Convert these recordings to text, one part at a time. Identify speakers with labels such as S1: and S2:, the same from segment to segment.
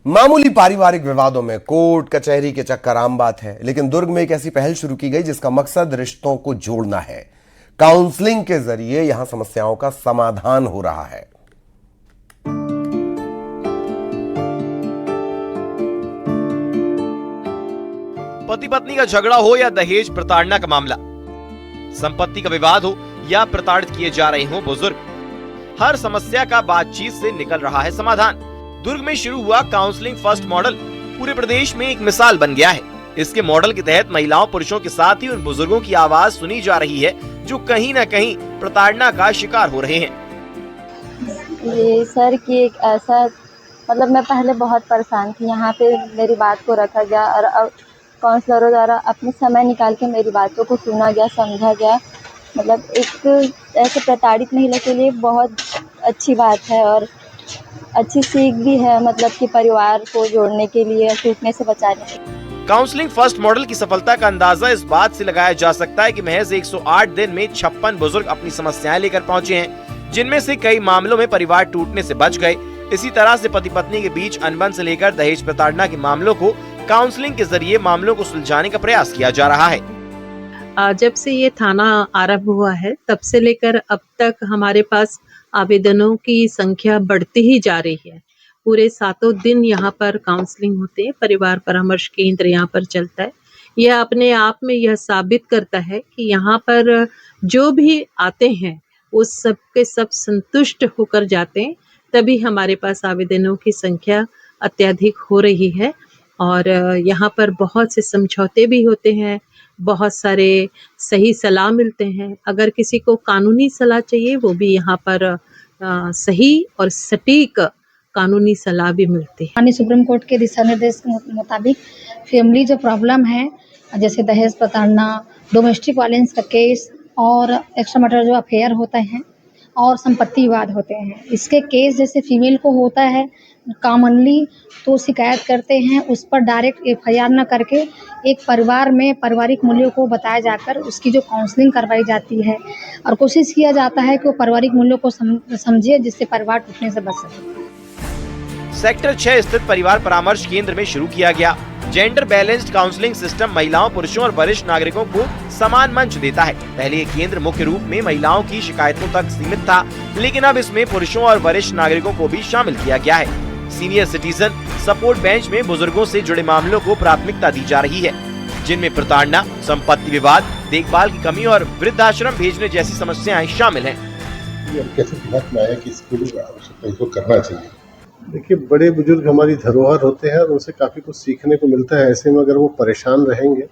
S1: मामूली पारिवारिक विवादों में कोर्ट कचहरी के चक्कर आम बात है, लेकिन दुर्ग में एक ऐसी पहल शुरू की गई जिसका मकसद रिश्तों को जोड़ना है। काउंसलिंग के जरिए यहां समस्याओं का समाधान हो रहा है।
S2: पति पत्नी का झगड़ा हो या दहेज प्रताड़ना का मामला, संपत्ति का विवाद हो या प्रताड़ित किए जा रहे हो बुजुर्ग, हर समस्या का बातचीत से निकल रहा है समाधान। दुर्ग में शुरू हुआ काउंसलिंग फर्स्ट मॉडल पूरे प्रदेश में एक मिसाल बन गया है। इसके मॉडल के तहत महिलाओं पुरुषों के साथ ही उन बुजुर्गों की आवाज सुनी जा रही है जो कहीं न कहीं प्रताड़ना का शिकार हो रहे हैं।
S3: ये सर की एक ऐसा मैं पहले बहुत परेशान थी, यहाँ पे मेरी बात को रखा गया और अब काउंसलरों द्वारा अपने समय निकाल के मेरी बातों को सुना गया, समझा गया। एक ऐसे प्रताड़ित महिला के लिए बहुत अच्छी बात है और अच्छी सीख भी है, कि परिवार को जोड़ने के लिए, टूटने से बचाने के लिए।
S2: काउंसलिंग फर्स्ट मॉडल की सफलता का अंदाजा इस बात से लगाया जा सकता है कि महज 108 दिन में 56 बुजुर्ग अपनी समस्याएं लेकर पहुंचे हैं, जिनमें से कई मामलों में परिवार टूटने से बच गए। इसी तरह से पति पत्नी के बीच अनबन से लेकर दहेज प्रताड़ना के मामलों को काउंसलिंग के जरिए मामलों को सुलझाने का प्रयास किया जा रहा है।
S4: जब से ये थाना आरंभ हुआ है तब से लेकर अब तक हमारे पास आवेदनों की संख्या बढ़ती ही जा रही है। पूरे 7 दिन यहाँ पर काउंसलिंग होते हैं, परिवार परामर्श केंद्र यहाँ पर चलता है। यह अपने आप में यह साबित करता है कि यहाँ पर जो भी आते हैं वो सब के सब संतुष्ट होकर जाते हैं, तभी हमारे पास आवेदनों की संख्या अत्यधिक हो रही है। और यहाँ पर बहुत से समझौते भी होते हैं, बहुत सारे सही सलाह मिलते हैं। अगर किसी को कानूनी सलाह चाहिए वो भी यहाँ पर सही और सटीक कानूनी सलाह भी मिलती है।
S5: माननीय सुप्रीम कोर्ट के दिशा निर्देश के मुताबिक फैमिली जो प्रॉब्लम है, जैसे दहेज प्रताड़ना, डोमेस्टिक वायलेंस का केस और एक्स्ट्रा मैरिटल जो अफेयर होते हैं और संपत्ति विवाद होते हैं, इसके केस जैसे फीमेल को होता है कॉमनली तो शिकायत करते हैं, उस पर डायरेक्ट FIR न करके एक परिवार में पारिवारिक मूल्यों को बताया जाकर उसकी जो काउंसलिंग करवाई जाती है और कोशिश किया जाता है कि वो पारिवारिक मूल्यों को समझे, जिससे परिवार टूटने से बच सके।
S2: सेक्टर 6 स्थित परिवार परामर्श केंद्र में शुरू किया गया जेंडर बैलेंस्ड काउंसलिंग सिस्टम महिलाओं, पुरुषों और वरिष्ठ नागरिकों को समान मंच देता है। पहले ये केंद्र मुख्य रूप में महिलाओं की शिकायतों तक सीमित था, लेकिन अब इसमें पुरुषों और वरिष्ठ नागरिकों को भी शामिल किया गया है। सीनियर सिटीजन सपोर्ट बेंच में बुजुर्गों से जुड़े मामलों को प्राथमिकता दी जा रही है, जिनमें प्रताड़ना, संपत्ति विवाद, देखभाल की कमी और वृद्धाश्रम भेजने जैसी समस्याएं शामिल हैं।
S6: कैसे दिमाग में आया कि इसको करना चाहिए? देखिए, बड़े बुजुर्ग हमारी धरोहर होते हैं और उनसे काफ़ी कुछ सीखने को मिलता है। ऐसे में अगर वो परेशान रहेंगे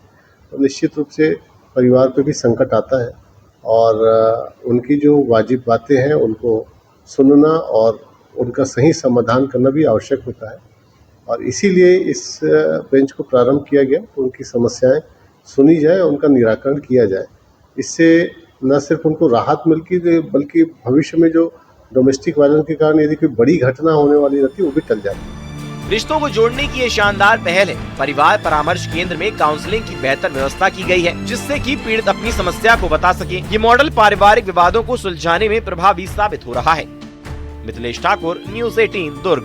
S6: तो निश्चित रूप से परिवार पे भी संकट आता है और उनकी जो वाजिब बातें हैं उनको सुनना और उनका सही समाधान करना भी आवश्यक होता है। और इसीलिए इस बेंच को प्रारंभ किया गया, उनकी समस्याएं सुनी जाए, उनका निराकरण किया जाए। इससे न सिर्फ उनको राहत मिलती है बल्कि भविष्य में जो डोमेस्टिक वायलेंस के कारण यदि कोई बड़ी घटना होने वाली रहती है वो भी टल जाती है।
S2: रिश्तों को जोड़ने की ये शानदार पहल है। परिवार परामर्श केंद्र में काउंसलिंग की बेहतर व्यवस्था की गई है, जिससे कि पीड़ित अपनी समस्या को बता सके। ये मॉडल पारिवारिक विवादों को सुलझाने में प्रभावी साबित हो रहा है। मिथिलेश ठाकुर, न्यूज़ 18 दुर्ग।